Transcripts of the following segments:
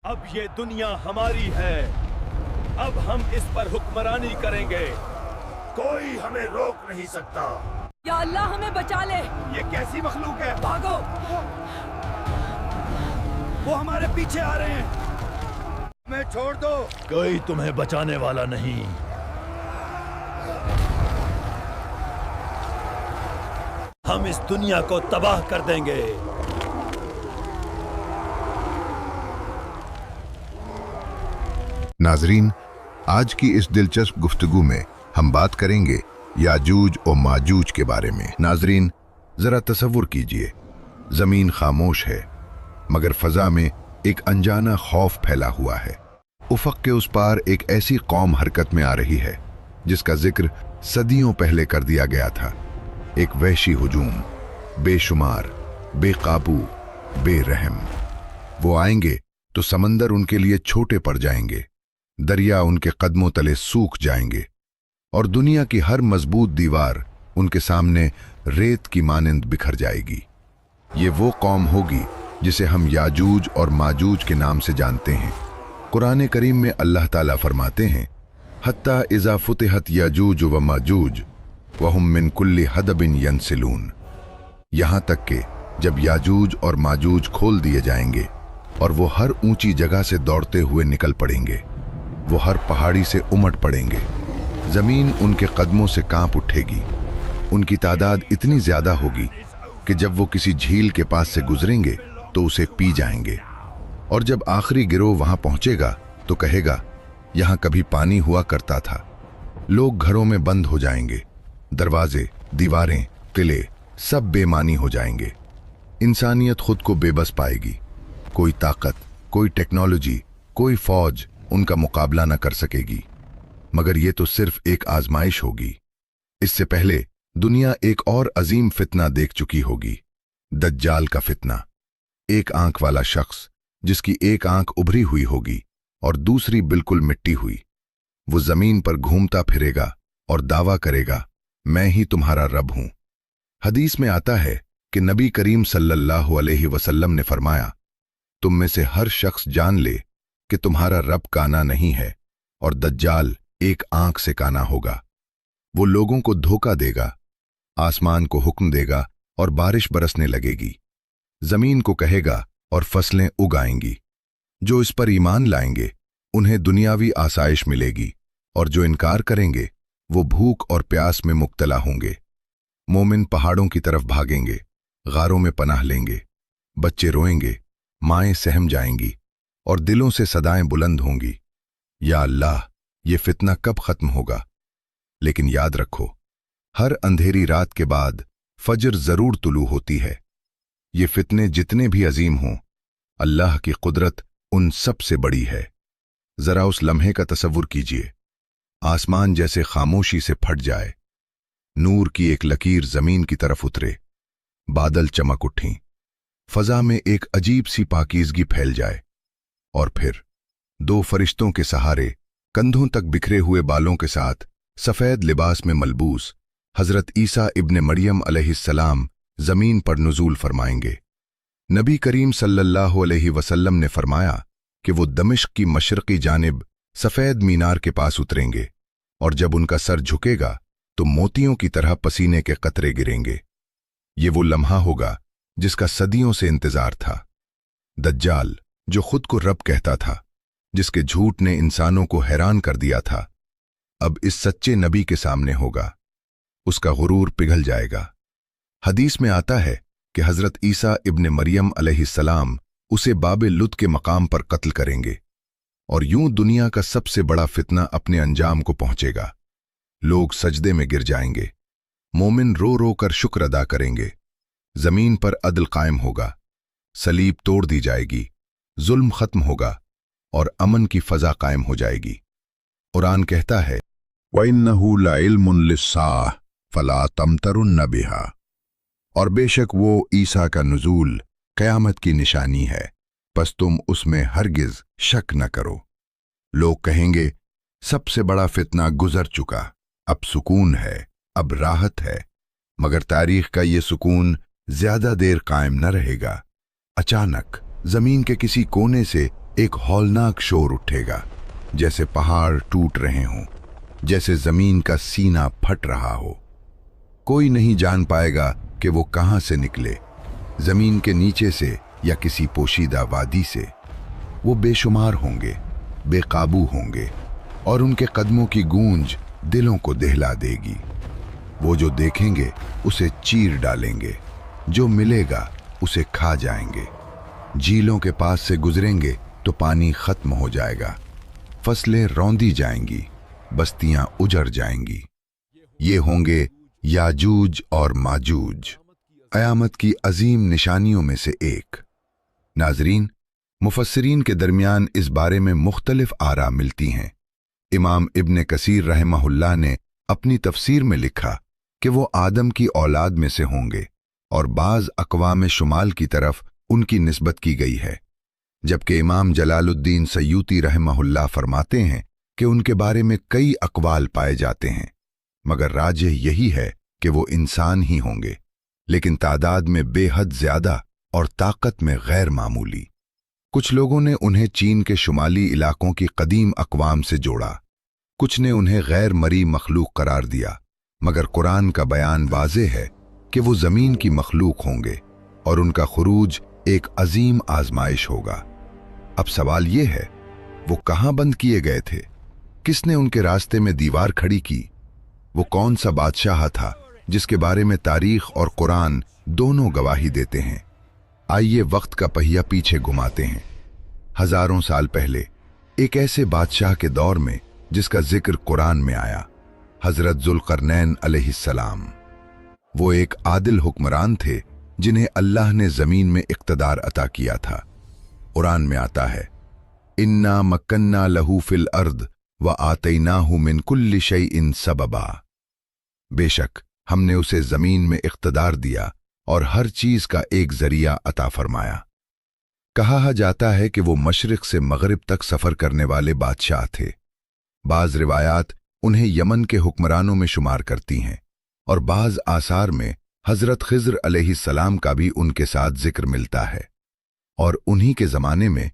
اب یہ دنیا ہماری ہے، اب ہم اس پر حکمرانی کریں گے، کوئی ہمیں روک نہیں سکتا۔ یا اللہ ہمیں بچا لے۔ یہ کیسی مخلوق ہے؟ بھاگو۔ وہ ہمارے پیچھے آ رہے ہیں، ہمیں چھوڑ دو، کوئی تمہیں بچانے والا نہیں۔ ہم اس دنیا کو تباہ کر دیں گے۔ ناظرین، آج کی اس دلچسپ گفتگو میں ہم بات کریں گے یاجوج اور ماجوج کے بارے میں۔ ناظرین، ذرا تصور کیجئے، زمین خاموش ہے مگر فضا میں ایک انجانا خوف پھیلا ہوا ہے۔ افق کے اس پار ایک ایسی قوم حرکت میں آ رہی ہے جس کا ذکر صدیوں پہلے کر دیا گیا تھا۔ ایک وحشی ہجوم، بے شمار، بے قابو، بے رحم۔ وہ آئیں گے تو سمندر ان کے لیے چھوٹے پڑ جائیں گے، دریا ان کے قدموں تلے سوکھ جائیں گے، اور دنیا کی ہر مضبوط دیوار ان کے سامنے ریت کی مانند بکھر جائے گی۔ یہ وہ قوم ہوگی جسے ہم یاجوج اور ماجوج کے نام سے جانتے ہیں۔ قرآن کریم میں اللہ تعالیٰ فرماتے ہیں، حتیٰ اذا فتحت یاجوج و ماجوج وہم من کل حدب ینسلون، یہاں تک کہ جب یاجوج اور ماجوج کھول دیے جائیں گے اور وہ ہر اونچی جگہ سے دوڑتے ہوئے نکل پڑیں گے، وہ ہر پہاڑی سے امٹ پڑیں گے، زمین ان کے قدموں سے کانپ اٹھے گی۔ ان کی تعداد اتنی زیادہ ہوگی کہ جب وہ کسی جھیل کے پاس سے گزریں گے تو اسے پی جائیں گے، اور جب آخری گروہ وہاں پہنچے گا تو کہے گا، یہاں کبھی پانی ہوا کرتا تھا۔ لوگ گھروں میں بند ہو جائیں گے، دروازے، دیواریں، قلعے سب بے معنی ہو جائیں گے۔ انسانیت خود کو بے بس پائے گی، کوئی طاقت، کوئی ٹیکنالوجی، کوئی فوج ان کا مقابلہ نہ کر سکے گی۔ مگر یہ تو صرف ایک آزمائش ہوگی۔ اس سے پہلے دنیا ایک اور عظیم فتنہ دیکھ چکی ہوگی، دجال کا فتنہ۔ ایک آنکھ والا شخص جس کی ایک آنکھ ابھری ہوئی ہوگی اور دوسری بالکل مٹی ہوئی، وہ زمین پر گھومتا پھرے گا اور دعویٰ کرے گا، میں ہی تمہارا رب ہوں۔ حدیث میں آتا ہے کہ نبی کریم صلی اللہ علیہ وسلم نے فرمایا، تم میں سے ہر شخص جان لے کہ تمہارا رب کانا نہیں ہے، اور دجال ایک آنکھ سے کانا ہوگا۔ وہ لوگوں کو دھوکہ دے گا، آسمان کو حکم دے گا اور بارش برسنے لگے گی، زمین کو کہے گا اور فصلیں اگائیں گی۔ جو اس پر ایمان لائیں گے انہیں دنیاوی آسائش ملے گی، اور جو انکار کریں گے وہ بھوک اور پیاس میں مبتلا ہوں گے۔ مومن پہاڑوں کی طرف بھاگیں گے، غاروں میں پناہ لیں گے، بچے روئیں گے، مائیں سہم جائیں گی، اور دلوں سے صدائیں بلند ہوں گی، یا اللہ یہ فتنہ کب ختم ہوگا؟ لیکن یاد رکھو، ہر اندھیری رات کے بعد فجر ضرور طلوع ہوتی ہے۔ یہ فتنے جتنے بھی عظیم ہوں، اللہ کی قدرت ان سب سے بڑی ہے۔ ذرا اس لمحے کا تصور کیجئے، آسمان جیسے خاموشی سے پھٹ جائے، نور کی ایک لکیر زمین کی طرف اترے، بادل چمک اٹھیں، فضا میں ایک عجیب سی پاکیزگی پھیل جائے، اور پھر دو فرشتوں کے سہارے کندھوں تک بکھرے ہوئے بالوں کے ساتھ سفید لباس میں ملبوس حضرت عیسیٰ ابن مریم علیہ السلام زمین پر نزول فرمائیں گے۔ نبی کریم صلی اللہ علیہ وسلم نے فرمایا کہ وہ دمشق کی مشرقی جانب سفید مینار کے پاس اتریں گے، اور جب ان کا سر جھکے گا تو موتیوں کی طرح پسینے کے قطرے گریں گے۔ یہ وہ لمحہ ہوگا جس کا صدیوں سے انتظار تھا۔ دجال جو خود کو رب کہتا تھا، جس کے جھوٹ نے انسانوں کو حیران کر دیا تھا، اب اس سچے نبی کے سامنے ہوگا۔ اس کا غرور پگھل جائے گا۔ حدیث میں آتا ہے کہ حضرت عیسیٰ ابن مریم علیہ السلام اسے باب لد کے مقام پر قتل کریں گے، اور یوں دنیا کا سب سے بڑا فتنہ اپنے انجام کو پہنچے گا۔ لوگ سجدے میں گر جائیں گے، مومن رو رو کر شکر ادا کریں گے، زمین پر عدل قائم ہوگا، صلیب توڑ دی جائے گی، ظلم ختم ہوگا، اور امن کی فضا قائم ہو جائے گی۔ قرآن کہتا ہے، وَإِنَّهُ لَعِلْمٌ لِلسَّاعَةِ فَلَا تَمْتَرُنَّ بِهَا، اور بے شک وہ عیسیٰ کا نزول قیامت کی نشانی ہے، پس تم اس میں ہرگز شک نہ کرو۔ لوگ کہیں گے، سب سے بڑا فتنہ گزر چکا، اب سکون ہے، اب راحت ہے، مگر تاریخ کا یہ سکون زیادہ دیر قائم نہ رہے گا۔ اچانک زمین کے کسی کونے سے एक हौलनाक शोर उठेगा, जैसे पहाड़ टूट रहे हों, जैसे जमीन का सीना फट रहा हो। कोई नहीं जान पाएगा कि वो कहां से निकले, जमीन के नीचे से या किसी पोशीदा वादी से। वो बेशुमार होंगे, बेकाबू होंगे, और उनके कदमों की गूंज दिलों को दहला देगी। वो जो देखेंगे उसे चीर डालेंगे, जो मिलेगा उसे खा जाएंगे। झीलों के पास से गुजरेंगे तो पानी खत्म हो जाएगा, फसलें रौंदी जाएंगी, बस्तियां उजड़ जाएंगी। ये होंगे याजूज और माजूज, क़यामत की अजीम निशानियों में से एक। नाजरीन, मुफस्सिरीन के दरमियान इस बारे में मुख्तलिफ आरा मिलती हैं। इमाम इब्न कसीर रहमहुल्लाह ने अपनी तफसीर में लिखा कि वो आदम की औलाद में से होंगे, और बाज़ अक़वाम शुमाल की तरफ उनकी निस्बत की गई है, जबकि इमाम जलालुद्दीन सयूती रहमहुल्लाह फरमाते हैं कि उनके बारे में कई अक़वाल पाए जाते हैं, मगर राजिह यही है कि वो इंसान ही होंगे, लेकिन तादाद में बेहद ज़्यादा और ताकत में गैर मामूली। कुछ लोगों ने उन्हें चीन के शुमाली इलाकों की कदीम अक़वाम से जोड़ा, कुछ ने उन्हें गैर मरी मखलूक करार दिया, मगर कुरान का बयान वाज़ेह है कि वो ज़मीन की मखलूक होंगे और उनका खुरूज एक अजीम आजमाइश होगा। अब सवाल ये है, वो कहाँ बंद किए गए थे? किसने उनके रास्ते में दीवार खड़ी की? वो कौन सा बादशाह था जिसके बारे में तारीख और कुरान दोनों गवाही देते हैं? आइए वक्त का पहिया पीछे घुमाते हैं। हजारों साल पहले एक ऐसे बादशाह के दौर में जिसका जिक्र कुरान में आया, हजरत जुल्करनैन अलैहिस्सलाम। वो एक आदिल हुक्मरान थे जिन्हें अल्लाह ने जमीन में इख्तदार अता किया था। कुरान में आता है, इन्ना मक्कन्ना लहू फिल अर्द व आतैनाहु मिन कुल्लि शैइन सबबा। बेशक हमने उसे जमीन में इख्तदार दिया और हर चीज का एक जरिया अता फरमाया। कहा जाता है कि वो मशरिक से मगरिब तक सफर करने वाले बादशाह थे। बाज रिवायात उन्हें यमन के हुक्मरानों में शुमार करती हैं, और बाज आसार में हजरत खिज्र अलैहिस्सलाम का भी उनके साथ जिक्र मिलता है। और उन्हीं के जमाने में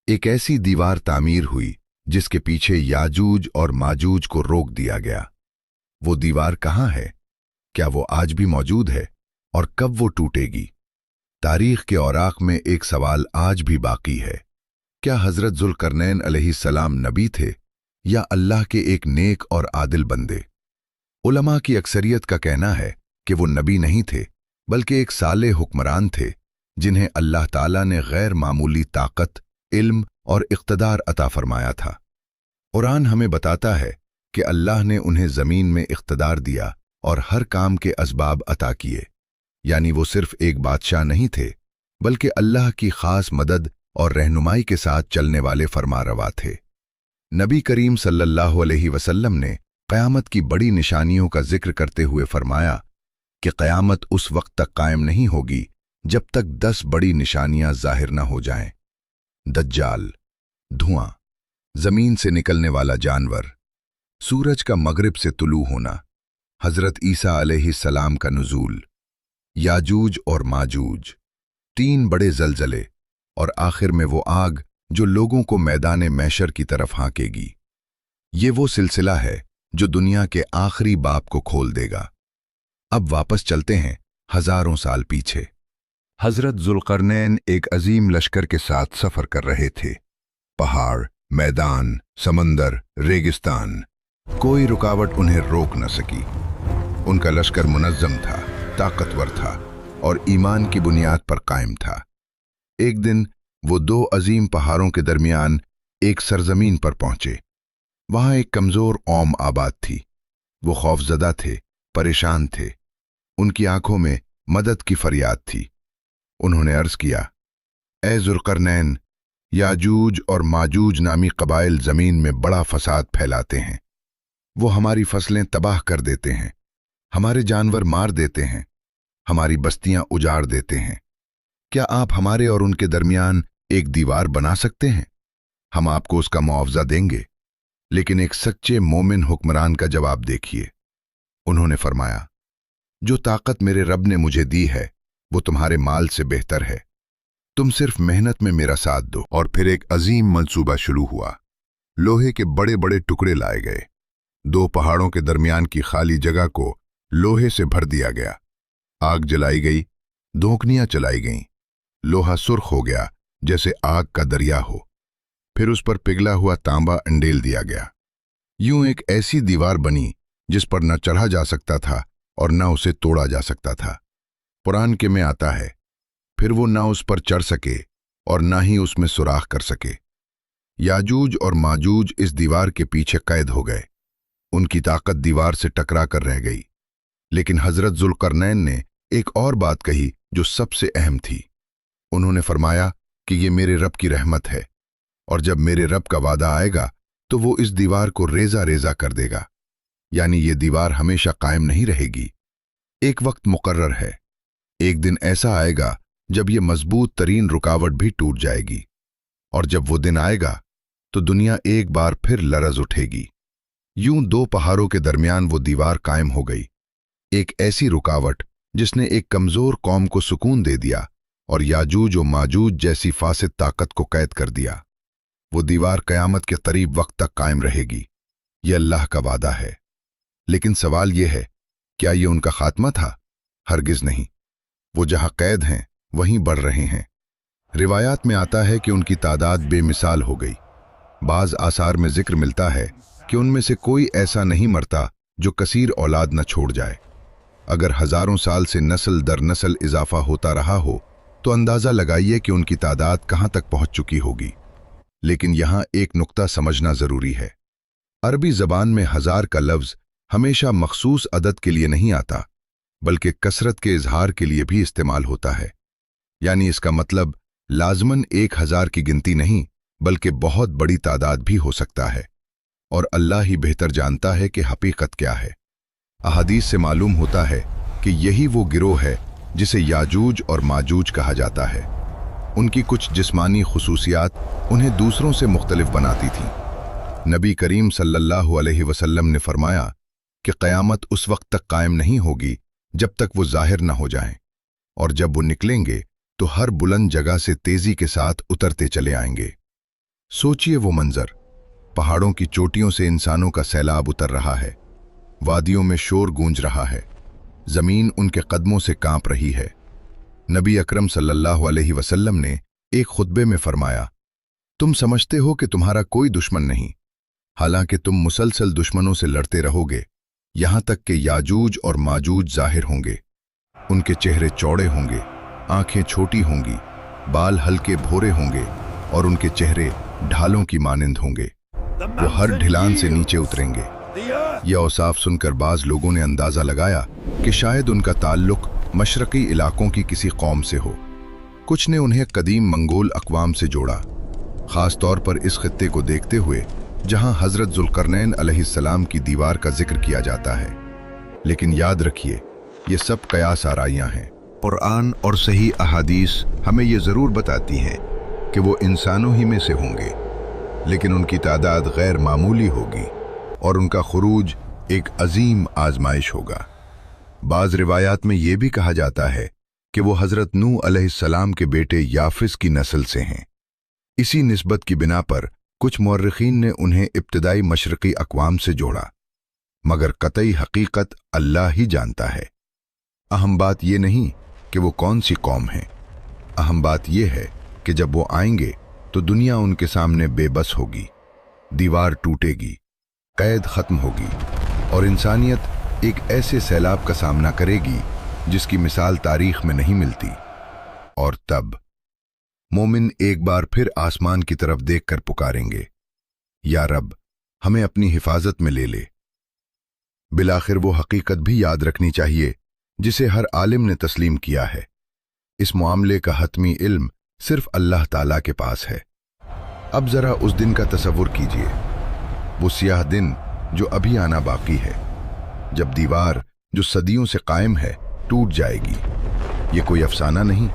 एक ऐसी दीवार तामीर हुई जिसके पीछे याजूज और माजूज को रोक दिया गया। वो दीवार कहाँ है? क्या वो आज भी मौजूद है? और कब वो टूटेगी? तारीख के औराक में एक सवाल आज भी बाकी है, क्या हजरत जुल्करनैन अलैहिस्सलाम नबी थे या अल्लाह के एक नेक और आदिल बंदे? उलमा की अक्सरियत का कहना है कि वो नबी नहीं थे, बल्कि एक साले हुक्मरान थे जिन्हें अल्लाह ताला ने गैर मामूली ताकत, इल्म और इख्तदार अता फरमाया था। कुरान हमें बताता है कि अल्लाह ने उन्हें जमीन में इख्तदार दिया और हर काम के असबाब अता किए, यानी वो सिर्फ एक बादशाह नहीं थे, बल्कि अल्लाह की खास मदद और रहनुमाई के साथ चलने वाले फरमारवा थे। नबी करीम सल्लल्लाहु अलैहि वसल्लम ने क़यामत की बड़ी निशानियों का जिक्र करते हुए फरमाया कि क़यामत उस वक्त तक कायम नहीं होगी जब तक 10 बड़ी निशानियां जाहिर न हो जाएं। दज्जाल, धुआं, जमीन से निकलने वाला जानवर, सूरज का मगरिब से तुलू होना, हजरत ईसा अलैहिस्सलाम का नुज़ूल, याजूज और माजूज, 3 बड़े जलजले, और आखिर में वो आग जो लोगों को मैदान मैशर की तरफ हाँकेगी। ये वो सिलसिला है जो दुनिया के आखिरी बाब को खोल देगा। अब वापस चलते हैं हजारों साल पीछे। हजरत जुल्करनैन एक अजीम लश्कर के साथ सफर कर रहे थे। पहाड़, मैदान, समंदर, रेगिस्तान, कोई रुकावट उन्हें रोक न सकी। उनका लश्कर मुनज़्ज़म था, ताकतवर था और ईमान की बुनियाद पर कायम था। एक दिन वो 2 अजीम पहाड़ों के दरमियान एक सरजमीन पर पहुंचे। वहां एक कमजोर कौम आबाद थी। वो खौफजदा थे, परेशान थे। उनकी आंखों में मदद की फरियाद थी। उन्होंने अर्ज किया, ए जुल्करनैन, याजूज और माजूज नामी कबाइल जमीन में बड़ा फसाद फैलाते हैं। वो हमारी फसलें तबाह कर देते हैं, हमारे जानवर मार देते हैं, हमारी बस्तियां उजाड़ देते हैं। क्या आप हमारे और उनके दरमियान एक दीवार बना सकते हैं? हम आपको उसका मुआवजा देंगे। लेकिन एक सच्चे मोमिन हुक्मरान का जवाब देखिए। उन्होंने फरमाया, जो ताकत मेरे रब ने मुझे दी है वो तुम्हारे माल से बेहतर है। तुम सिर्फ मेहनत में मेरा साथ दो। और फिर एक अजीम मंसूबा शुरू हुआ। लोहे के बड़े बड़े टुकड़े लाए गए। 2 पहाड़ों के दरमियान की खाली जगह को लोहे से भर दिया गया। आग जलाई गई, धोकनियां चलाई गईं। लोहा सुर्ख हो गया जैसे आग का दरिया हो। फिर उस पर पिघला हुआ तांबा अंडेल दिया गया। यूं एक ऐसी दीवार बनी जिस पर न चढ़ा जा सकता था और न उसे तोड़ा जा सकता था। कुरान के में आता है, फिर वो न उस पर चढ़ सके और न ही उसमें सुराख कर सके। याजूज और माजूज इस दीवार के पीछे कैद हो गए। उनकी ताकत दीवार से टकरा कर रह गई। लेकिन हजरत जुल्करनैन ने एक और बात कही जो सबसे अहम थी। उन्होंने फरमाया कि ये मेरे रब की रहमत है, और जब मेरे रब का वादा आएगा तो वो इस दीवार को रेजा रेजा कर देगा। यानी ये दीवार हमेशा कायम नहीं रहेगी। एक वक्त मुकर्रर है। एक दिन ऐसा आएगा जब ये मजबूत तरीन रुकावट भी टूट जाएगी, और जब वो दिन आएगा तो दुनिया एक बार फिर लरज उठेगी। यूं 2 पहाड़ों के दरमियान वो दीवार कायम हो गई। एक ऐसी रुकावट जिसने एक कमजोर कौम को सुकून दे दिया और याजूज और माजूज जैसी फासिद ताकत को कैद कर दिया। वो दीवार कयामत के करीब वक्त तक कायम रहेगी। यह अल्लाह का वादा है। लेकिन सवाल यह है, क्या ये उनका खात्मा था? हरगिज नहीं। वो जहां कैद हैं वहीं बढ़ रहे हैं। रिवायात में आता है कि उनकी तादाद बेमिसाल हो गई। बाज आसार में जिक्र मिलता है कि उनमें से कोई ऐसा नहीं मरता जो कसीर औलाद न छोड़ जाए। अगर हजारों साल से नस्ल दर नस्ल इजाफा होता रहा हो तो अंदाजा लगाइए कि उनकी तादाद कहां तक पहुंच चुकी होगी। लेकिन यहां एक नुक्ता समझना जरूरी है। अरबी जबान में 1000 का लफ्ज हमेशा मखसूस अदद के लिए नहीं आता, बल्कि कसरत के इजहार के लिए भी इस्तेमाल होता है। यानी इसका मतलब लाजमन 1000 की गिनती नहीं, बल्कि बहुत बड़ी तादाद भी हो सकता है। और अल्लाह ही बेहतर जानता है कि हकीकत क्या है। अहादीस से मालूम होता है कि यही वो गिरोह है जिसे याजूज और माजूज कहा जाता है। उनकी कुछ जिस्मानी खुसूसियात उन्हें दूसरों से मुख्तलिफ बनाती थीं। नबी करीम सल्लल्लाहु अलैहि वसल्लम ने फरमाया कि क़यामत उस वक्त तक कायम नहीं होगी जब तक वो जाहिर न हो जाएं, और जब वो निकलेंगे तो हर बुलंद जगह से तेजी के साथ उतरते चले आएंगे। सोचिए वो मंजर, पहाड़ों की चोटियों से इंसानों का सैलाब उतर रहा है, वादियों में शोर गूंज रहा है, जमीन उनके कदमों से कांप रही है। नबी अकरम सल्लल्लाहु अलैहि वसल्लम ने एक खुतबे में फरमाया, तुम समझते हो कि तुम्हारा कोई दुश्मन नहीं, हालांकि तुम मुसलसल दुश्मनों से लड़ते रहोगे, यहां तक कि याजूज और माजूज जाहिर होंगे। उनके चेहरे चौड़े होंगे, आंखें छोटी होंगी, बाल हल्के भोरे होंगे और उनके चेहरे ढालों की मानिंद होंगे। वो हर ढिलान से नीचे उतरेंगे। यह औसाफ सुनकर बाज लोगों ने अंदाजा लगाया कि शायद उनका ताल्लुक मशरकी इलाकों की किसी कौम से हो। कुछ ने उन्हें कदीम मंगोल अक़वाम से जोड़ा, खास तौर पर इस खित्ते को देखते हुए जहां हजरत जुल्करनैन अलैहिस्सलाम की दीवार का जिक्र किया जाता है। लेकिन याद रखिए, ये सब कयास आराइयां हैं। कुरान और सही अहादीस हमें ये ज़रूर बताती हैं कि वो इंसानों ही में से होंगे, लेकिन उनकी तादाद गैर मामूली होगी और उनका खुरूज एक अजीम आजमाइश होगा। बाज़ रिवायात में ये भी कहा जाता है कि वो हज़रत नूह अलैहिस्सलाम के बेटे याफिस की नस्ल से हैं। इसी निस्बत की बिना पर कुछ मुअर्रिखीन ने उन्हें इब्तिदाई मशरकी अक़वाम से जोड़ा, मगर कतई हकीकत अल्लाह ही जानता है। अहम बात ये नहीं कि वो कौन सी कौम है, अहम बात ये है कि जब वो आएंगे तो दुनिया उनके सामने बेबस होगी, दीवार टूटेगी, कैद खत्म होगी और इंसानियत एक ऐसे सैलाब का सामना करेगी जिसकी मिसाल तारीख में नहीं मिलती। और तब मोमिन एक बार फिर आसमान की तरफ देखकर पुकारेंगे, या रब हमें अपनी हिफाजत में ले ले। बिलाखिर वो हकीकत भी याद रखनी चाहिए जिसे हर आलिम ने तस्लीम किया है, इस मामले का हतमी इल्म सिर्फ अल्लाह ताला के पास है। अब जरा उस दिन का तसव्वुर कीजिए, वो सियाह दिन जो अभी आना बाकी है, जब दीवार जो सदियों से कायम है टूट जाएगी। ये कोई अफसाना नहीं,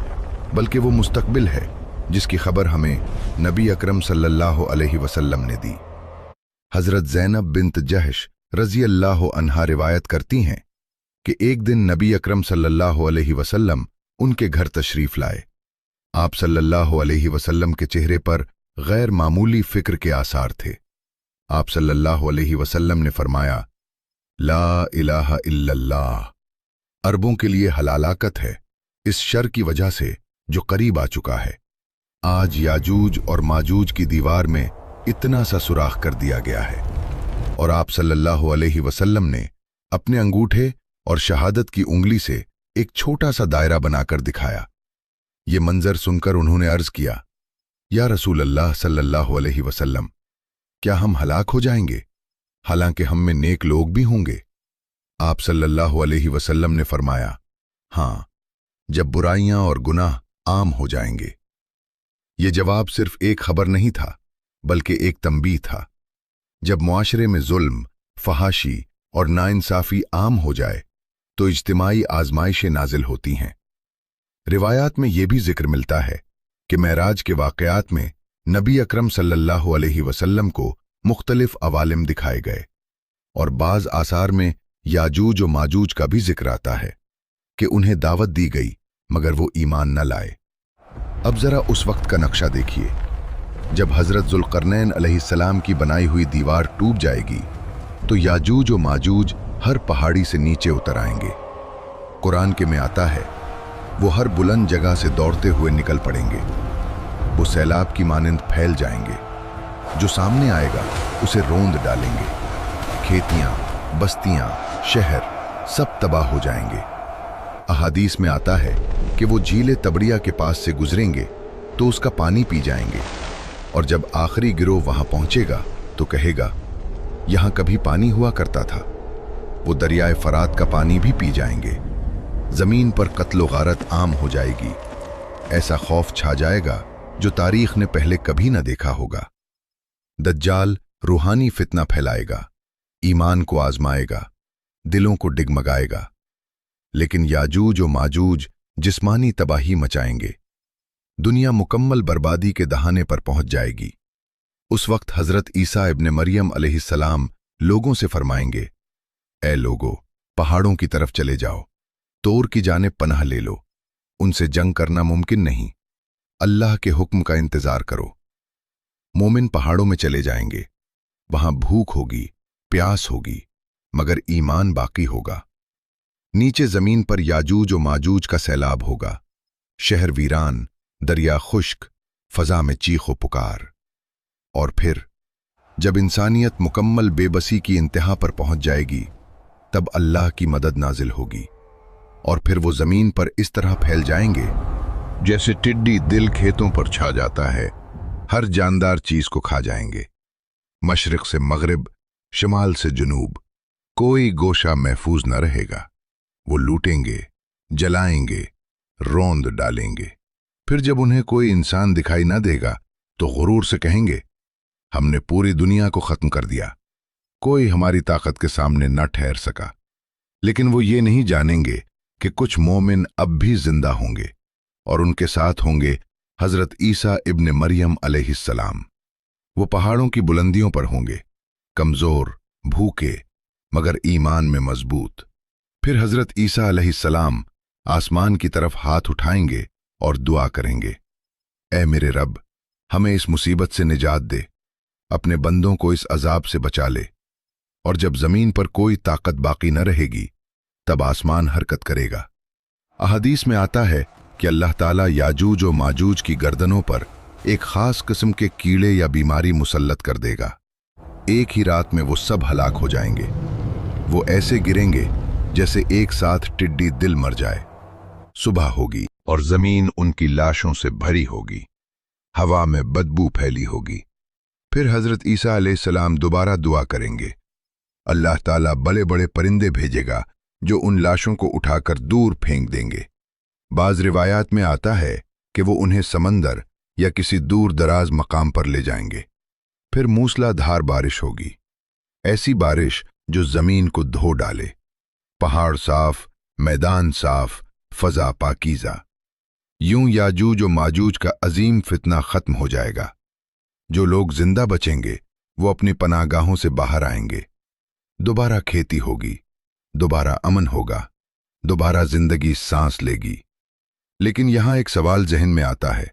बल्कि वो मुस्तकबिल है जिसकी खबर हमें नबी अकरम सल्लल्लाहु अलैहि वसल्लम ने दी। हजरत ज़ैनब बिन्त जहश रज़ी अल्लाह अन्हा रिवायत करती हैं कि एक दिन नबी अकरम सल्लल्लाहु अलैहि वसल्लम उनके घर तशरीफ लाए। आप सल्लल्लाहु अलैहि वसल्लम के चेहरे पर गैर मामूली फिक्र के आसार थे। आप सल्लल्लाहु अलैहि वसल्लम ने फरमाया, ला इलाहा इल्लल्लाह अरबों के लिए हलालाकत है, इस शर की वजह से जो करीब आ चुका है। आज याजूज और माजूज की दीवार में इतना सा सुराख कर दिया गया है, और आप सल्लल्लाहु अलैहि वसल्लम ने अपने अंगूठे और शहादत की उंगली से एक छोटा सा दायरा बनाकर दिखाया। ये मंजर सुनकर उन्होंने अर्ज किया, या रसूल अल्लाह सल्लल्लाहु अलैहि वसल्लम, क्या हम हलाक हो जाएंगे, हालांकि हम में नेक लोग भी होंगे? आप सल्लल्लाहु अलैहि वसल्लम ने फरमाया, हां, जब बुराइयां और गुनाह आम हो जाएंगे। ये जवाब सिर्फ एक खबर नहीं था, बल्कि एक तंबीह था। जब मुआशरे में जुल्म, फहाशी और नाइंसाफी आम हो जाए तो इज्तिमाई आजमाइशें नाजिल होती हैं। रिवायात में यह भी जिक्र मिलता है कि मेराज के वाक़यात में नबी अकरम सल्लल्लाहु अलैहि वसल्लम को मुख्तलिफ अवालिम दिखाए गए, और बाज आसार में याजूज और माजूज का भी जिक्र आता है कि उन्हें दावत दी गई मगर वो ईमान न लाए। अब जरा उस वक्त का नक्शा देखिए। जब हजरत जुल्करनैन अलैहिस्सलाम की बनाई हुई दीवार टूट जाएगी तो याजूज और माजूज हर पहाड़ी से नीचे उतर आएंगे। कुरान के में आता है, वो हर बुलंद जगह से दौड़ते हुए निकल पड़ेंगे। वो सैलाब की मानिंद फैल जाएंगे, जो सामने आएगा उसे रोंद डालेंगे। खेतियां, बस्तियां, शहर सब तबाह हो जाएंगे। अहादीस में आता है कि वो झीले तबड़िया के पास से गुजरेंगे तो उसका पानी पी जाएंगे, और जब आखिरी गिरोह वहां पहुंचेगा तो कहेगा, यहां कभी पानी हुआ करता था। वो दरियाए फरात का पानी भी पी जाएंगे। जमीन पर कत्लो गारत आम हो जाएगी। ऐसा खौफ छा जाएगा जो तारीख ने पहले कभी न देखा होगा। दज्जाल रूहानी फितना फैलाएगा, ईमान को आजमाएगा, दिलों को डिगमगाएगा। लेकिन याजूज और माजूज जिस्मानी तबाही मचाएंगे। दुनिया मुकम्मल बर्बादी के दहाने पर पहुंच जाएगी। उस वक्त हजरत ईसा इब्ने मरियम अलैहिस्सलाम लोगों से फरमाएंगे, ए लोगो, पहाड़ों की तरफ चले जाओ, तोर की जानिब पनाह ले लो। उनसे जंग करना मुमकिन नहीं, अल्लाह के हुक्म का इंतजार करो। मोमिन पहाड़ों में चले जाएंगे। वहां भूख होगी, प्यास होगी, मगर ईमान बाकी होगा। नीचे जमीन पर याजूज और माजूज का सैलाब होगा। शहर वीरान, दरिया खुश्क, फजा में चीखो पुकार। और फिर जब इंसानियत मुकम्मल बेबसी की इंतहा पर पहुंच जाएगी, तब अल्लाह की मदद नाजिल होगी, और फिर वो जमीन पर इस तरह फैल जाएंगे जैसे टिड्डी दिल खेतों पर छा जाता है। हर जानदार चीज को खा जाएंगे। मशरिक से मगरिब, शिमाल से जुनूब, कोई गोशा महफूज न रहेगा। वो लूटेंगे, जलाएंगे, रोंद डालेंगे। फिर जब उन्हें कोई इंसान दिखाई न देगा तो गुरूर से कहेंगे, हमने पूरी दुनिया को खत्म कर दिया, कोई हमारी ताकत के सामने न ठहर सका। लेकिन वो ये नहीं जानेंगे कि कुछ मोमिन अब भी जिंदा होंगे, और उनके साथ होंगे हजरत ईसा इब्ने मरियम अलैहिस्सलाम। वो पहाड़ों की बुलंदियों पर होंगे, कमजोर, भूखे, मगर ईमान में मजबूत। फिर हजरत ईसा अलैहिस्सलाम आसमान की तरफ हाथ उठाएंगे और दुआ करेंगे, ऐ मेरे रब, हमें इस मुसीबत से निजात दे, अपने बंदों को इस अजाब से बचा ले। और जब जमीन पर कोई ताकत बाकी न रहेगी, तब आसमान हरकत करेगा। अहदीस में आता है कि अल्लाह ताला याजूज और माजूज की गर्दनों पर एक खास किस्म के कीड़े या बीमारी मुसल्लत कर देगा। एक ही रात में वो सब हलाक हो जाएंगे। वो ऐसे गिरेंगे जैसे एक साथ टिड्डी दिल मर जाए। सुबह होगी और जमीन उनकी लाशों से भरी होगी। हवा में बदबू फैली होगी। फिर हजरत ईसा अलैहिस्सलाम दोबारा दुआ करेंगे। अल्लाह ताला बड़े बड़े परिंदे भेजेगा जो उन लाशों को उठाकर दूर फेंक देंगे। बाज रिवायात में आता है कि वो उन्हें समंदर या किसी दूर दराज मकाम पर ले जाएंगे। फिर मूसलाधार बारिश होगी, ऐसी बारिश जो जमीन को धो डाले। पहाड़ साफ, मैदान साफ, फजा पाकीज़ा। यूं याजूज और माजूज का अजीम फितना खत्म हो जाएगा। जो लोग जिंदा बचेंगे वो अपनी पनाहगाहों से बाहर आएंगे। दोबारा खेती होगी, दोबारा अमन होगा, दोबारा जिंदगी सांस लेगी। लेकिन यहाँ एक सवाल जहन में आता है,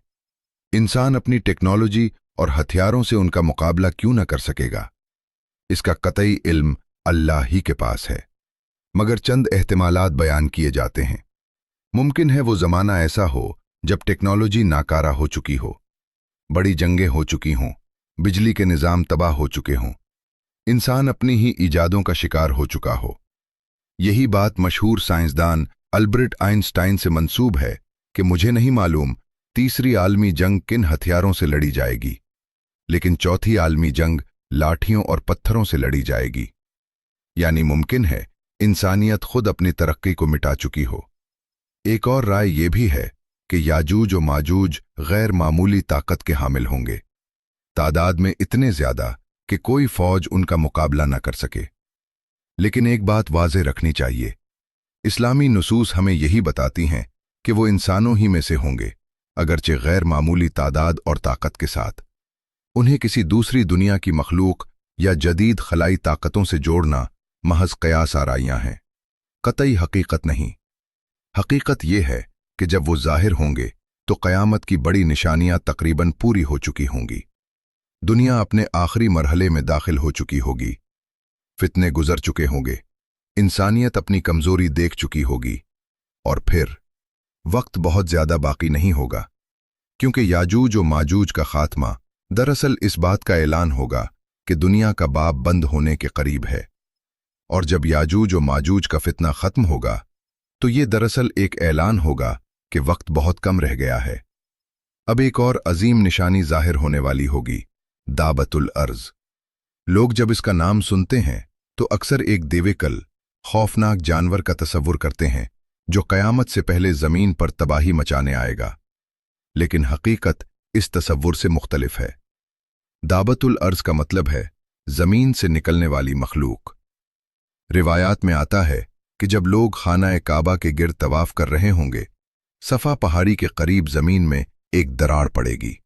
इंसान अपनी टेक्नोलॉजी और हथियारों से उनका मुकाबला क्यों न कर सकेगा? इसका कतई इल्म अल्लाह ही के पास है, मगर चंद एहतिमालात बयान किए जाते हैं। मुमकिन है वो ज़माना ऐसा हो जब टेक्नोलॉजी नाकारा हो चुकी हो, बड़ी जंगें हो चुकी हों, बिजली के निज़ाम तबाह हो चुके हों, इंसान अपनी ही ईजादों का शिकार हो चुका हो। यही बात मशहूर साइंसदान अल्बर्ट आइंस्टाइन से मंसूब है कि मुझे नहीं मालूम तीसरी आलमी जंग किन हथियारों से लड़ी जाएगी, लेकिन चौथी आलमी जंग लाठियों और पत्थरों से लड़ी जाएगी। यानी मुमकिन है इंसानियत खुद अपनी तरक्की को मिटा चुकी हो। एक और राय यह भी है कि याजूज और माजूज गैर मामूली ताकत के हामिल होंगे, तादाद में इतने ज्यादा कि कोई फौज उनका मुकाबला न कर सके। लेकिन एक बात वाज़ेह रखनी चाहिए, इस्लामी नुसूस हमें यही बताती हैं कि वो इंसानों ही में से होंगे, अगरचे गैर मामूली तादाद और ताकत के साथ। उन्हें किसी दूसरी दुनिया की मखलूक या जदीद खलाई ताकतों से जोड़ना महज कयास आराइयां हैं, कतई हकीकत नहीं। हकीकत यह है कि जब वो जाहिर होंगे तो क़यामत की बड़ी निशानियां तकरीबन पूरी हो चुकी होंगी। दुनिया अपने आखिरी मरहले में दाखिल हो चुकी होगी, फितने गुजर चुके होंगे, इंसानियत अपनी कमजोरी देख चुकी होगी, और फिर वक्त बहुत ज्यादा बाकी नहीं होगा, क्योंकि याजूज और माजूज का खात्मा दरअसल इस बात का ऐलान होगा कि दुनिया का बाब बंद होने के करीब है। और जब याजूज और माजूज का फितना खत्म होगा तो ये दरअसल एक ऐलान होगा कि वक्त बहुत कम रह गया है। अब एक और अजीम निशानी जाहिर होने वाली होगी, दाबतुल अर्ज। लोग जब इसका नाम सुनते हैं तो अक्सर एक देवेकल खौफनाक जानवर का तसव्वुर करते हैं जो कयामत से पहले जमीन पर तबाही मचाने आएगा, लेकिन हकीकत इस तसव्वुर से मुख्तलिफ है। दाबतुल अर्ज का मतलब है जमीन से निकलने वाली मखलूक। रिवायात में आता है कि जब लोग खाना काबा के गिर्द तवाफ कर रहे होंगे, सफा पहाड़ी के करीब जमीन में एक दरार पड़ेगी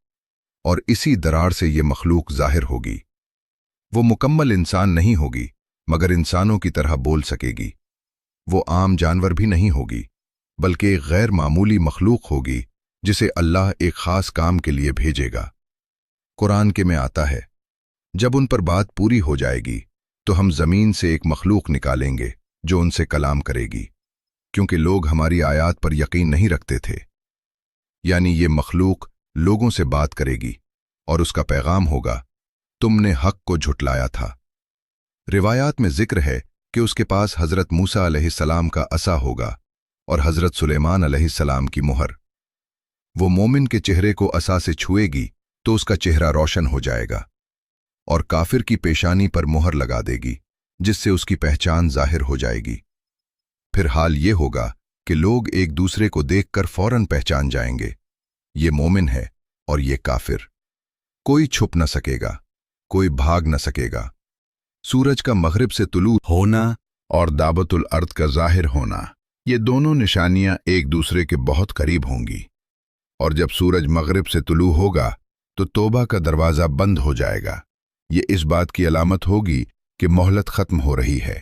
और इसी दरार से ये मखलूक जाहिर होगी। वो मुकम्मल इंसान नहीं होगी, मगर इंसानों की तरह बोल सकेगी। वो आम जानवर भी नहीं होगी, बल्कि एक गैर मामूली मखलूक होगी जिसे अल्लाह एक खास काम के लिए भेजेगा। कुरान के में आता है, जब उन पर बात पूरी हो जाएगी तो हम जमीन से एक मखलूक निकालेंगे जो उनसे कलाम करेगी, क्योंकि लोग हमारी आयात पर यकीन नहीं रखते थे। यानी ये मखलूक लोगों से बात करेगी और उसका पैगाम होगा, तुमने हक को झुटलाया था। रिवायात में जिक्र है कि उसके पास हजरत मूसा अलैहिस्सलाम का असा होगा और हजरत सुलेमान अलैहिस्सलाम की मुहर। वो मोमिन के चेहरे को असा से छुएगी तो उसका चेहरा रोशन हो जाएगा, और काफिर की पेशानी पर मुहर लगा देगी जिससे उसकी पहचान जाहिर हो जाएगी। फिर हाल ये होगा कि लोग एक दूसरे को देखकर फौरन पहचान जाएंगे, ये मोमिन है और ये काफिर। कोई छुप न सकेगा, कोई भाग न सकेगा। सूरज का मगरिब से तुलू होना और दाबतुल अर्द का जाहिर होना, ये दोनों निशानियां एक दूसरे के बहुत करीब होंगी। और जब सूरज मगरिब से तुलू होगा तो तौबा का दरवाज़ा बंद हो जाएगा। ये इस बात की अलामत होगी कि मोहलत ख़त्म हो रही है।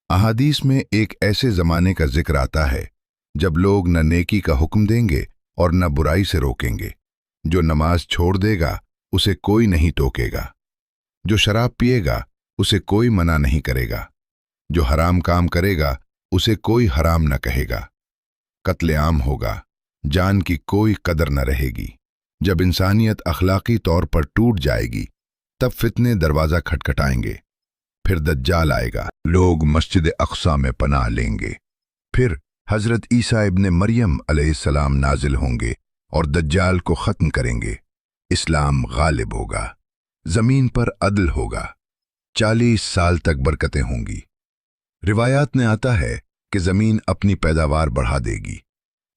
अहादीस में एक ऐसे ज़माने का जिक्र आता है जब लोग न नेकी का हुक्म देंगे और न बुराई से रोकेंगे। जो नमाज छोड़ देगा उसे कोई नहीं टोकेगा, जो शराब पिएगा उसे कोई मना नहीं करेगा, जो हराम काम करेगा उसे कोई हराम न कहेगा। कत्लेआम होगा, जान की कोई कदर न रहेगी। जब इंसानियत अखलाकी तौर पर टूट जाएगी तब फितने दरवाज़ा खटखटाएंगे। फिर दज्जाल आएगा, लोग मस्जिद अक्सा में पनाह लेंगे। फिर हजरत ईसा इब्ने मरियम अलैहिस्सलाम नाजिल होंगे और दज्जाल को ख़त्म करेंगे। इस्लाम गालिब होगा, ज़मीन पर अदल होगा, 40 साल तक बरकतें होंगी। रिवायात में आता है कि ज़मीन अपनी पैदावार बढ़ा देगी,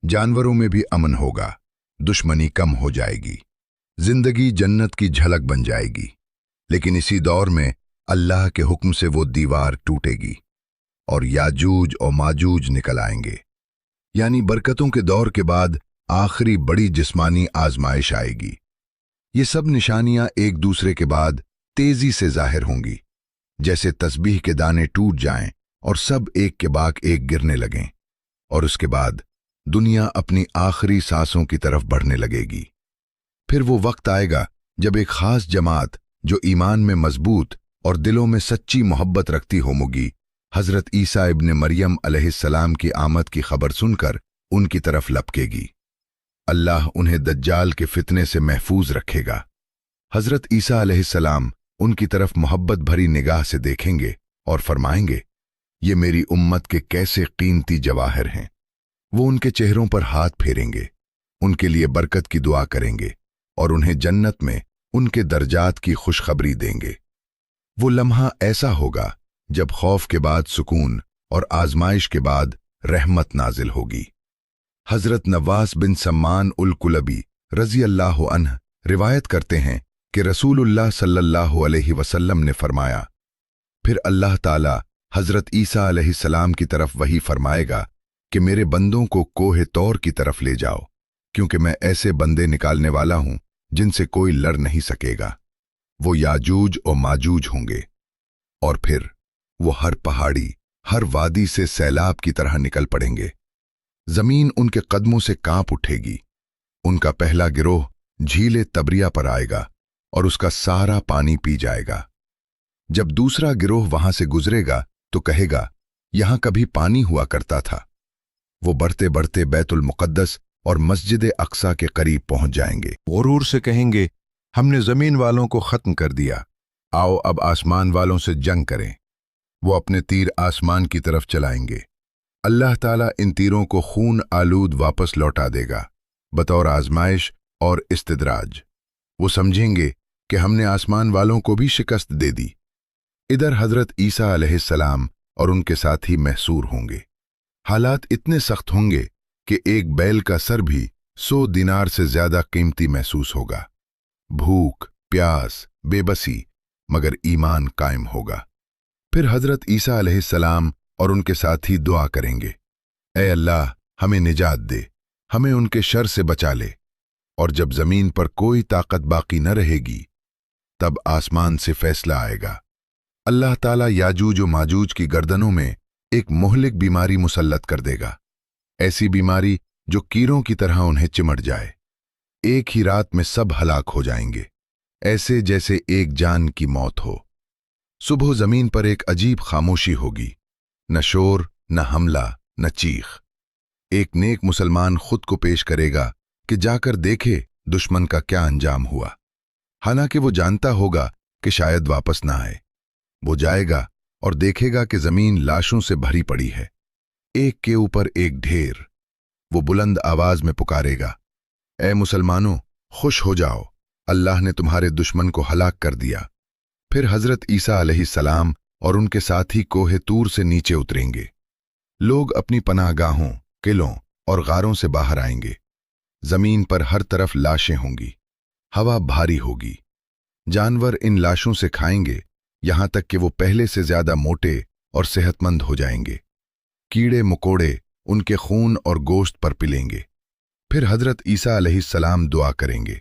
जानवरों में भी अमन होगा, दुश्मनी कम हो जाएगी, जिंदगी जन्नत की झलक बन जाएगी। लेकिन इसी दौर में अल्लाह के हुक्म से वो दीवार टूटेगी और याजूज और माजूज निकल आएंगे। यानी बरकतों के दौर के बाद आखिरी बड़ी जिस्मानी आजमाइश आएगी। ये सब निशानियां एक दूसरे के बाद तेजी से जाहिर होंगी, जैसे तस्बीह के दाने टूट जाएं और सब एक के बाद एक गिरने लगें। और उसके बाद दुनिया अपनी आखिरी सांसों की तरफ बढ़ने लगेगी। फिर वो वक्त आएगा जब एक खास जमात जो ईमान में मजबूत और दिलों में सच्ची मोहब्बत रखती होगी, हजरत ईसा इब्न मरियम अलैहिस्सलाम की आमद की खबर सुनकर उनकी तरफ लपकेगी। अल्लाह उन्हें दज्जाल के फितने से महफूज रखेगा। हजरत ईसा अलैहिस्सलाम उनकी तरफ मोहब्बत भरी निगाह से देखेंगे और फरमाएंगे, ये मेरी उम्मत के कैसे कीमती जवाहर हैं। वो उनके चेहरों पर हाथ फेरेंगे, उनके लिए बरकत की दुआ करेंगे और उन्हें जन्नत में उनके दर्जात की खुशखबरी देंगे। वो लम्हा ऐसा होगा जब खौफ के बाद सुकून और आजमाइश के बाद रहमत नाजिल होगी। हजरत नवास बिन सम्मान उल कुलबी रजी अल्लाह अन्ह रिवायत करते हैं कि रसूलुल्लाह सल्लल्लाहु अलैहि वसल्लम ने फरमाया, फिर अल्लाह ताला हजरत ईसा अलैहिस्सलाम की तरफ वही फरमाएगा कि मेरे बंदों को कोहे तौर की तरफ ले जाओ, क्योंकि मैं ऐसे बंदे निकालने वाला हूं जिनसे कोई लड़ नहीं सकेगा। वो याजूज और माजूज होंगे और फिर वो हर पहाड़ी, हर वादी से सैलाब की तरह निकल पड़ेंगे। जमीन उनके कदमों से कांप उठेगी। उनका पहला गिरोह झीले तबरिया पर आएगा और उसका सारा पानी पी जाएगा। जब दूसरा गिरोह वहां से गुजरेगा तो कहेगा, यहां कभी पानी हुआ करता था। वो बढ़ते बढ़ते बैतुल मुक़द्दस और मस्जिद अक्सा के करीब पहुंच जाएंगे। गुरूर से कहेंगे, हमने जमीन वालों को खत्म कर दिया, आओ अब आसमान वालों से जंग करें। वो अपने तीर आसमान की तरफ चलाएंगे। अल्लाह ताला इन तीरों को खून आलूद वापस लौटा देगा बतौर आजमाइश और इस्तिदराज। वो समझेंगे कि हमने आसमान वालों को भी शिकस्त दे दी। इधर हजरत ईसा अलैहिस्सलाम और उनके साथी महसूर होंगे। हालात इतने सख्त होंगे कि एक बैल का सर भी 100 दिनार से ज्यादा कीमती महसूस होगा। भूख, प्यास, बेबसी, मगर ईमान कायम होगा। फिर हजरत ईसा अलैहिस्सलाम और उनके साथी दुआ करेंगे, ऐ अल्लाह हमें निजात दे, हमें उनके शर से बचा ले। और जब जमीन पर कोई ताकत बाकी न रहेगी, तब आसमान से फैसला आएगा। अल्लाह ताला याजूज और माजूज की गर्दनों में एक मुहलिक बीमारी मुसल्लत कर देगा, ऐसी बीमारी जो कीड़ों की तरह उन्हें चिमट जाए। एक ही रात में सब हलाक हो जाएंगे, ऐसे जैसे एक जान की मौत हो। सुबह जमीन पर एक अजीब खामोशी होगी, न शोर, न हमला, न चीख। एक नेक मुसलमान खुद को पेश करेगा कि जाकर देखे दुश्मन का क्या अंजाम हुआ, हालांकि वो जानता होगा कि शायद वापस ना आए। वो जाएगा और देखेगा कि जमीन लाशों से भरी पड़ी है, एक के ऊपर एक ढेर। वो बुलंद आवाज में पुकारेगा, ऐ मुसलमानों, खुश हो जाओ, अल्लाह ने तुम्हारे दुश्मन को हलाक कर दिया। फिर हजरत ईसा अलैहिस्सलाम और उनके साथी कोहे तूर से नीचे उतरेंगे। लोग अपनी पनाहगाहों, किलों और गारों से बाहर आएंगे। जमीन पर हर तरफ लाशें होंगी, हवा भारी होगी। जानवर इन लाशों से खाएंगे, यहां तक कि वो पहले से ज्यादा मोटे और सेहतमंद हो जाएंगे। कीड़े मकोड़े उनके खून और गोश्त पर पिलेंगे। फिर हजरत ईसा अलैहिस्सलाम दुआ करेंगे,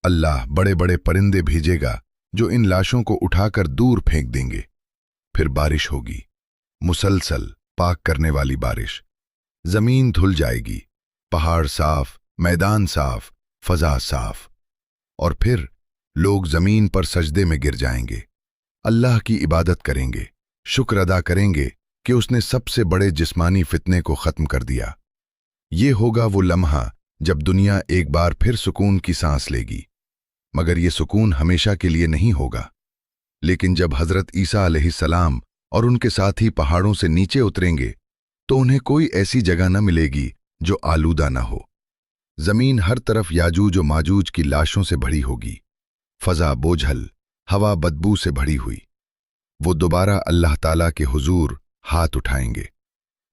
अल्लाह बड़े बड़े परिंदे भेजेगा जो इन लाशों को उठाकर दूर फेंक देंगे। फिर बारिश होगी, मुसलसल पाक करने वाली बारिश। जमीन धुल जाएगी, पहाड़ साफ, मैदान साफ, फजा साफ। और फिर लोग जमीन पर सजदे में गिर जाएंगे, अल्लाह की इबादत करेंगे, शुक्र अदा करेंगे कि उसने सबसे बड़े जिस्मानी फितने को खत्म कर दिया। ये होगा वो लम्हा जब दुनिया एक बार फिर सुकून की सांस लेगी। मगर ये सुकून हमेशा के लिए नहीं होगा। लेकिन जब हजरत ईसा अलैहिस्सलाम और उनके साथी पहाड़ों से नीचे उतरेंगे तो उन्हें कोई ऐसी जगह न मिलेगी जो आलूदा न हो। जमीन हर तरफ याजूज और माजूज की लाशों से भरी होगी, फजा बोझल, हवा बदबू से भरी हुई। वो दोबारा अल्लाह ताला के हुजूर हाथ उठाएंगे।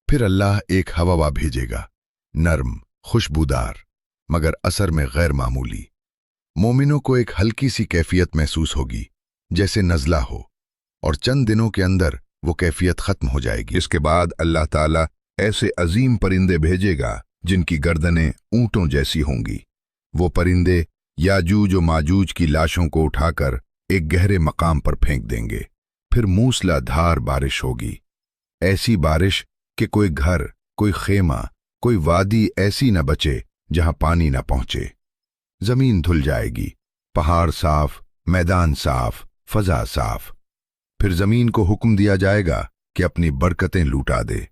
फिर अल्लाह एक हवा भेजेगा, नर्म, खुशबूदार, मगर असर में गैर मामूली। मोमिनों को एक हल्की सी कैफियत महसूस होगी, जैसे नज़ला हो, और चंद दिनों के अंदर वो कैफियत खत्म हो जाएगी। इसके बाद अल्लाह ताला ऐसे अजीम परिंदे भेजेगा जिनकी गर्दनें ऊंटों जैसी होंगी। वो परिंदे याजूज और माजूज की लाशों को उठाकर एक गहरे मकाम पर फेंक देंगे। फिर मूसलाधार बारिश होगी, ऐसी बारिश कि कोई घर, कोई खेमा, कोई वादी ऐसी न बचे जहां पानी न पहुंचे। जमीन धुल जाएगी, पहाड़ साफ, मैदान साफ, फजा साफ। फिर जमीन को हुक्म दिया जाएगा कि अपनी बरकतें लूटा दे।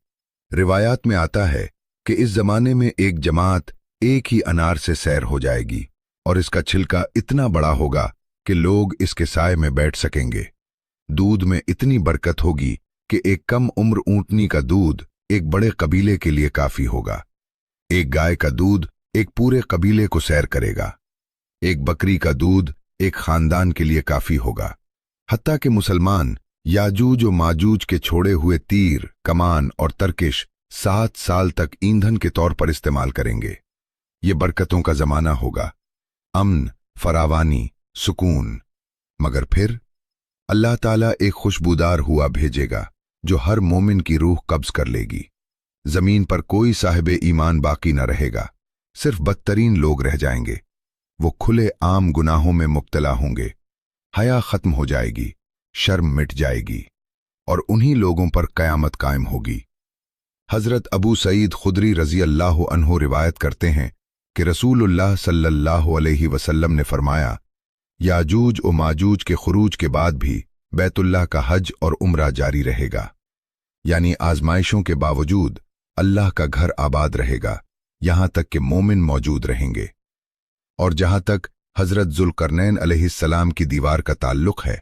रिवायात में आता है कि इस जमाने में एक जमात एक ही अनार से सैर हो जाएगी और इसका छिलका इतना बड़ा होगा कि लोग इसके साए में बैठ सकेंगे। दूध में इतनी बरकत होगी कि एक कम उम्र ऊंटनी का दूध एक बड़े कबीले के लिए काफी होगा। एक गाय का दूध एक पूरे कबीले को सैर करेगा। एक बकरी का दूध एक खानदान के लिए काफी होगा। हत्ता कि मुसलमान याजूज और माजूज के छोड़े हुए तीर, कमान और तरकिश 7 साल तक ईंधन के तौर पर इस्तेमाल करेंगे। ये बरकतों का जमाना होगा, अमन, फरावानी, सुकून। मगर फिर अल्लाह ताला एक खुशबूदार हुआ भेजेगा जो हर मोमिन की रूह कब्ज कर लेगी। जमीन पर कोई साहिबे ईमान बाकी न रहेगा, सिर्फ बदतरीन लोग रह जाएंगे। वो खुले आम गुनाहों में मुब्तला होंगे। हया खत्म हो जाएगी, शर्म मिट जाएगी और उन्हीं लोगों पर कयामत कायम होगी। हजरत अबू सईद खुदरी रजी अल्लाह अन्हो रिवायत करते हैं कि रसूलुल्लाह सल्लल्लाहु अलैहि वसल्लम ने फरमाया, याजूज और माजूज के खुरूज के बाद भी बैतुल्लाह का हज और उम्रा जारी रहेगा। यानी आजमाइशों के बावजूद अल्लाह का घर आबाद रहेगा, यहां तक कि मोमिन मौजूद रहेंगे। और जहां तक हजरत जुल्करनैन अलैहिस्सलाम की दीवार का ताल्लुक है,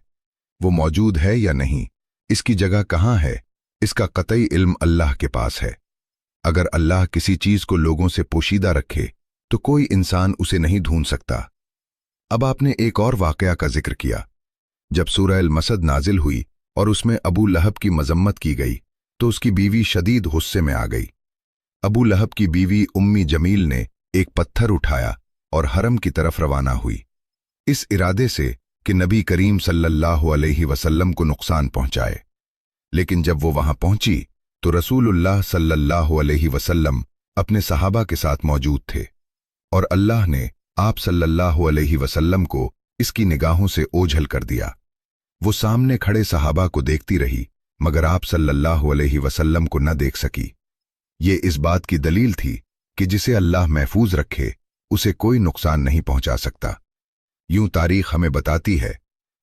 वो मौजूद है या नहीं, इसकी जगह कहां है, इसका कतई इल्म अल्लाह के पास है। अगर अल्लाह किसी चीज को लोगों से पोशीदा रखे तो कोई इंसान उसे नहीं ढूंढ सकता। अब आपने एक और वाकया का जिक्र किया। जब सूरह अल-मसद नाजिल हुई और उसमें अबू लहब की मजम्मत की गई तो उसकी बीवी शदीद गुस्से में आ गई। अबू लहब की बीवी उम्मी जमील ने एक पत्थर उठाया और हरम की तरफ रवाना हुई, इस इरादे से कि नबी करीम सल्लल्लाहु अलैहि वसल्लम को नुकसान पहुंचाए। लेकिन जब वो वहां पहुंची तो रसूलुल्लाह सल्लल्लाहु अलैहि वसल्लम अपने सहाबा के साथ मौजूद थे और अल्लाह ने आप सल्लल्लाहु अलैहि वसल्लम को इसकी निगाहों से ओझल कर दिया। वो सामने खड़े सहाबा को देखती रही मगर आप सल्लल्लाहु अलैहि वसल्लम को न देख सकी। ये इस बात की दलील थी कि जिसे अल्लाह महफूज रखे उसे कोई नुकसान नहीं पहुंचा सकता। यूं तारीख हमें बताती है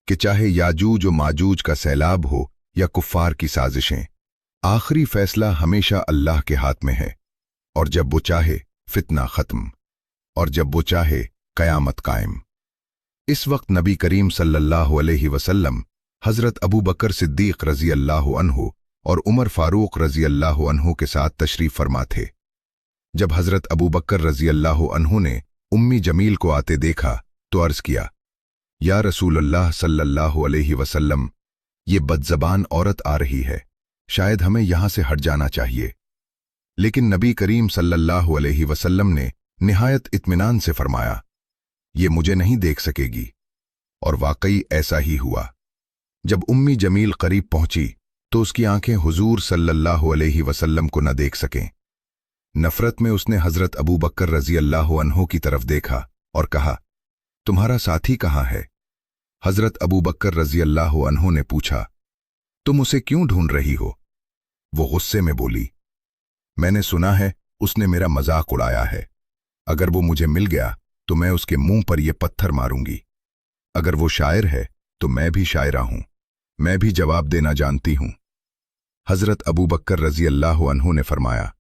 कि चाहे याजूज और माजूज का सैलाब हो या कुफ्फार की साजिशें, आखिरी फैसला हमेशा अल्लाह के हाथ में है। और जब वो चाहे फितना खत्म और जब वो चाहे कयामत कायम। इस वक्त नबी करीम सल्लल्लाहु अलैहि वसल्लम हजरत अबू बकर सिद्दीक रजी अल्लाह अन्हु और उमर फारूक रजी अल्लाह अन्हु के साथ तशरीफ फरमा थे। जब हजरत अबू बकर रजी अल्लाह अन्हु ने उम्मी जमील को आते देखा तो अर्ज किया, या रसूलल्लाह सल्लल्लाहु अलैहि वसल्लम, ये बदजबान औरत आ रही है, शायद हमें यहां से हट जाना चाहिए। लेकिन नबी करीम सल्लल्लाहु अलैहि वसल्लम ने निहायत इत्मीनान से फरमाया, ये मुझे नहीं देख सकेगी। और वाकई ऐसा ही हुआ। जब उम्मी जमील करीब पहुंची तो उसकी आंखें हुजूर सल्लल्लाहु अलैहि वसल्लम को न देख सकें। नफरत में उसने हजरत अबू बकर रजी अल्लाह अन्हु की तरफ देखा और कहा, तुम्हारा साथी कहाँ है? हजरत अबू बकर रजी अल्लाह अन्हु ने पूछा, तुम उसे क्यों ढूंढ रही हो? वो गुस्से में बोली, मैंने सुना है उसने मेरा मजाक उड़ाया है। अगर वो मुझे मिल गया तो मैं उसके मुंह पर यह पत्थर मारूंगी। अगर वो शायर है तो मैं भी शायरा हूं, मैं भी जवाब देना जानती हूं। हजरत अबू बकर रजी अल्लाह अन्हु ने फरमाया,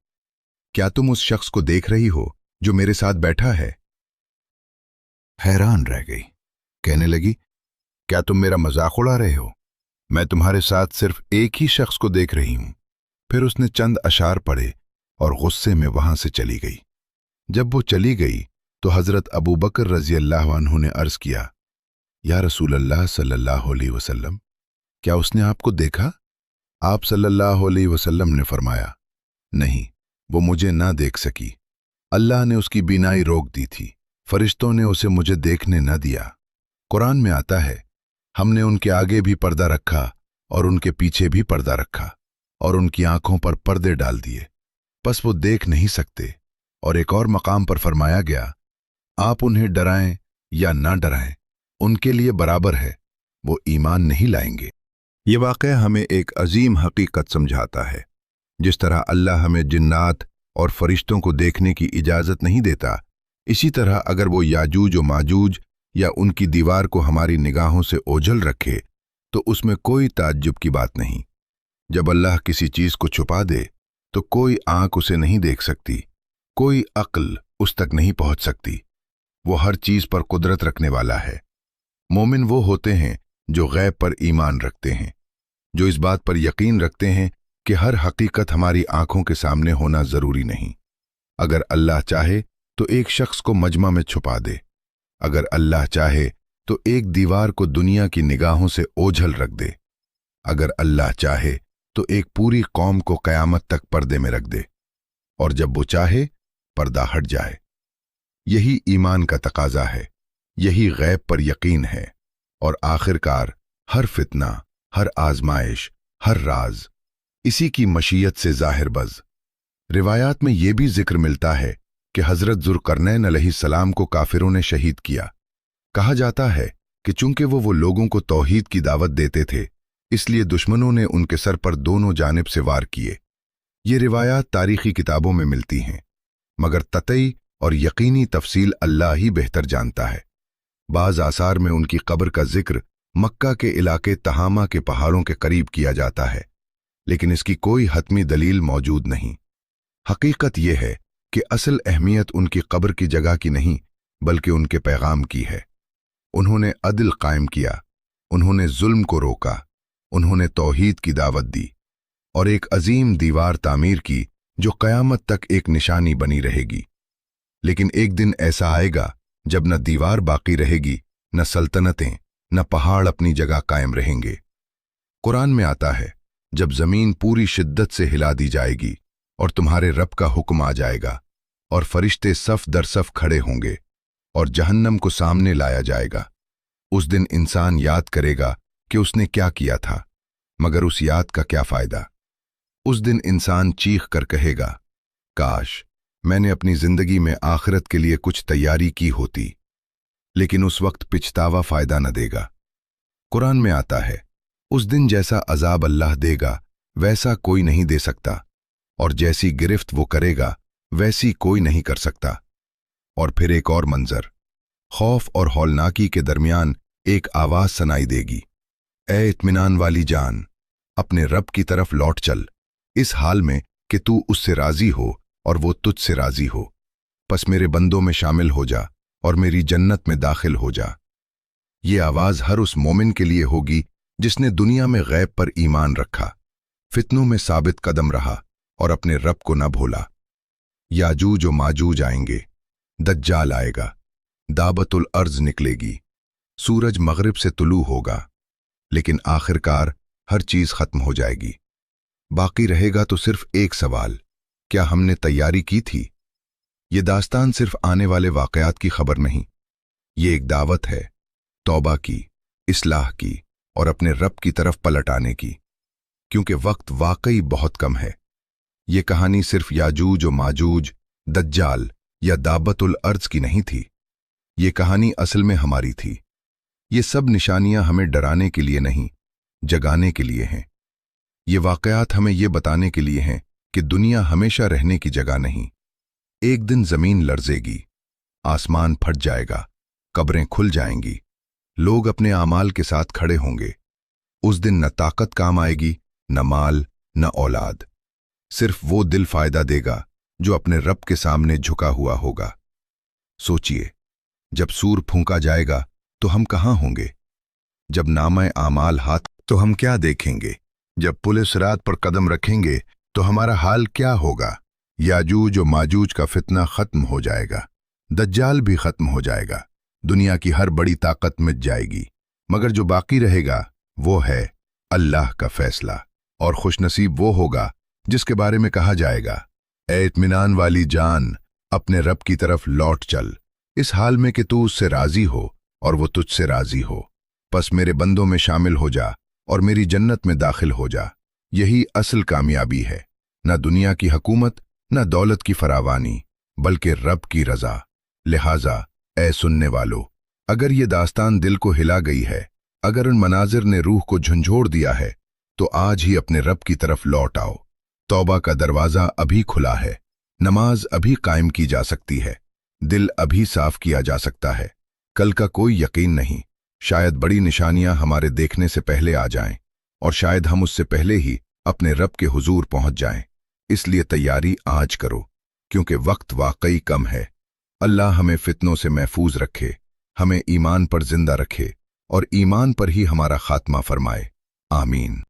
क्या तुम उस शख्स को देख रही हो जो मेरे साथ बैठा है? हैरान रह गई, कहने लगी, क्या तुम मेरा मजाक उड़ा रहे हो? मैं तुम्हारे साथ सिर्फ एक ही शख्स को देख रही हूं। फिर उसने चंद अशार पढ़े और गुस्से में वहां से चली गई। जब वो चली गई तो हजरत अबू बकर रजी अल्लाह अन्हु ने अर्ज किया, या रसूल अल्लाह सल्लल्लाहु अलैहि वसल्लम, क्या उसने आपको देखा? आप सल्लल्लाहु अलैहि वसल्लम ने फरमाया, नहीं, वो मुझे ना देख सकी। अल्लाह ने उसकी बीनाई रोक दी थी, फरिश्तों ने उसे मुझे देखने न दिया। कुरान में आता है, हमने उनके आगे भी पर्दा रखा और उनके पीछे भी पर्दा रखा और उनकी आंखों पर पर्दे डाल दिए, बस वो देख नहीं सकते। और एक और मकाम पर फरमाया गया, आप उन्हें डराएं या ना डराएं, उनके लिए बराबर है, वो ईमान नहीं लाएंगे। ये वाक़या हमें एक अजीम हकीकत समझाता है। जिस तरह अल्लाह हमें जिन्नात और फरिश्तों को देखने की इजाज़त नहीं देता, इसी तरह अगर वो याजूज और माजूज या उनकी दीवार को हमारी निगाहों से ओझल रखे तो उसमें कोई ताज्जुब की बात नहीं। जब अल्लाह किसी चीज को छुपा दे तो कोई आंख उसे नहीं देख सकती, कोई अक्ल उस तक नहीं पहुंच सकती। वो हर चीज पर कुदरत रखने वाला है। मोमिन वो होते हैं जो गैब पर ईमान रखते हैं, जो इस बात पर यकीन रखते हैं कि हर हकीकत हमारी आंखों के सामने होना जरूरी नहीं। अगर अल्लाह चाहे तो एक शख्स को मजमा में छुपा दे, अगर अल्लाह चाहे तो एक दीवार को दुनिया की निगाहों से ओझल रख दे, अगर अल्लाह चाहे तो एक पूरी कौम को कयामत तक पर्दे में रख दे, और जब वो चाहे पर्दा हट जाए। यही ईमान का तकाजा है, यही गैब पर यकीन है, और आखिरकार हर फितना, हर आजमाइश, हर राज इसी की मशीयत से जाहिर बज। रिवायात में यह भी जिक्र मिलता है कि हजरत ज़ुल्करनैन अलैहिस्सलाम को काफिरों ने शहीद किया। कहा जाता है कि चूंकि वो लोगों को तौहीद की दावत देते थे, इसलिए दुश्मनों ने उनके सर पर दोनों जानिब से वार किए। ये रिवायात तारीखी किताबों में मिलती हैं, मगर ततई और यकीनी तफसील अल्लाह ही बेहतर जानता है। बाज़ आसार में उनकी कब्र का जिक्र मक्का के इलाके तहामा के पहाड़ों के करीब किया जाता है, लेकिन इसकी कोई हतमी दलील मौजूद नहीं। हकीकत यह है कि असल अहमियत उनकी कब्र की जगह की नहीं, बल्कि उनके पैगाम की है। उन्होंने अदल कायम किया, उन्होंने जुल्म को रोका, उन्होंने तौहीद की दावत दी और एक अजीम दीवार तामीर की जो कयामत तक एक निशानी बनी रहेगी। लेकिन एक दिन ऐसा आएगा जब न दीवार बाकी रहेगी, न सल्तनतें, न पहाड़ अपनी जगह कायम रहेंगे। कुरान में आता है, जब जमीन पूरी शिद्दत से हिला दी जाएगी और तुम्हारे रब का हुक्म आ जाएगा और फरिश्ते सफ दर सफ खड़े होंगे और जहन्नम को सामने लाया जाएगा। उस दिन इंसान याद करेगा कि उसने क्या किया था, मगर उस याद का क्या फायदा। उस दिन इंसान चीख कर कहेगा, काश मैंने अपनी जिंदगी में आखिरत के लिए कुछ तैयारी की होती। लेकिन उस वक्त पिछतावा फायदा न देगा। कुरान में आता है, उस दिन जैसा अजाब अल्लाह देगा वैसा कोई नहीं दे सकता, और जैसी गिरफ्त वो करेगा वैसी कोई नहीं कर सकता। और फिर एक और मंजर, खौफ और हौलनाकी के दरमियान एक आवाज सुनाई देगी, ए इत्मीनान वाली जान, अपने रब की तरफ लौट चल, इस हाल में कि तू उससे राजी हो और वो तुझसे राजी हो। पस मेरे बंदों में शामिल हो जा और मेरी जन्नत में दाखिल हो जा। ये आवाज हर उस मोमिन के लिए होगी जिसने दुनिया में गैब पर ईमान रखा, फितनों में साबित कदम रहा और अपने रब को न भूला। याजूज और माजूज आएंगे, दज्जाल आएगा, दाबतुल अर्ज निकलेगी, सूरज मगरिब से तुलू होगा, लेकिन आखिरकार हर चीज खत्म हो जाएगी। बाकी रहेगा तो सिर्फ एक सवाल, क्या हमने तैयारी की थी? ये दास्तान सिर्फ आने वाले वाकयात की खबर नहीं, ये एक दावत है तौबा की, इस्लाह की और अपने रब की तरफ पलट आने की, क्योंकि वक्त वाकई बहुत कम है। ये कहानी सिर्फ याजूज और माजूज, दज्जाल या दाबतुल अर्ज की नहीं थी। ये कहानी असल में हमारी थी। ये सब निशानियां हमें डराने के लिए नहीं, जगाने के लिए हैं। ये वाकयात हमें ये बताने के लिए हैं कि दुनिया हमेशा रहने की जगह नहीं। एक दिन जमीन लर्जेगी, आसमान फट जाएगा, कब्रें खुल जाएंगी, लोग अपने आमाल के साथ खड़े होंगे। उस दिन न ताकत काम आएगी, न माल, न औलाद। सिर्फ वो दिल फायदा देगा जो अपने रब के सामने झुका हुआ होगा। सोचिए, जब सूर फूंका जाएगा तो हम कहां होंगे? जब नामा आमाल हाथ तो हम क्या देखेंगे? जब पुलिस रात पर कदम रखेंगे तो हमारा हाल क्या होगा? याजूज और माजूज का फितना खत्म हो जाएगा, दज्जाल भी खत्म हो जाएगा, दुनिया की हर बड़ी ताकत मिट जाएगी, मगर जो बाकी रहेगा वो है अल्लाह का फैसला। और खुशनसीब वो होगा जिसके बारे में कहा जाएगा, ए इत्मीनान वाली जान, अपने रब की तरफ लौट चल, इस हाल में कि तू उससे राजी हो और वो तुझसे राजी हो। पस मेरे बंदों में शामिल हो जा और मेरी जन्नत में दाखिल हो जा। यही असल कामयाबी है, न दुनिया की हुकूमत, न दौलत की फरावानी, बल्कि रब की रजा। लिहाजा ए सुनने वालों, अगर ये दास्तान दिल को हिला गई है, अगर उन मनाजिर ने रूह को झंझोड़ दिया है, तो आज ही अपने रब की तरफ लौट आओ। तौबा का दरवाजा अभी खुला है, नमाज अभी कायम की जा सकती है, दिल अभी साफ किया जा सकता है। कल का कोई यकीन नहीं, शायद बड़ी निशानियां हमारे देखने से पहले आ जाएं, और शायद हम उससे पहले ही अपने रब के हुजूर पहुंच जाएं। इसलिए तैयारी आज करो, क्योंकि वक्त वाकई कम है। अल्लाह हमें फितनों से महफूज रखे, हमें ईमान पर जिंदा रखे और ईमान पर ही हमारा खात्मा फरमाए। आमीन।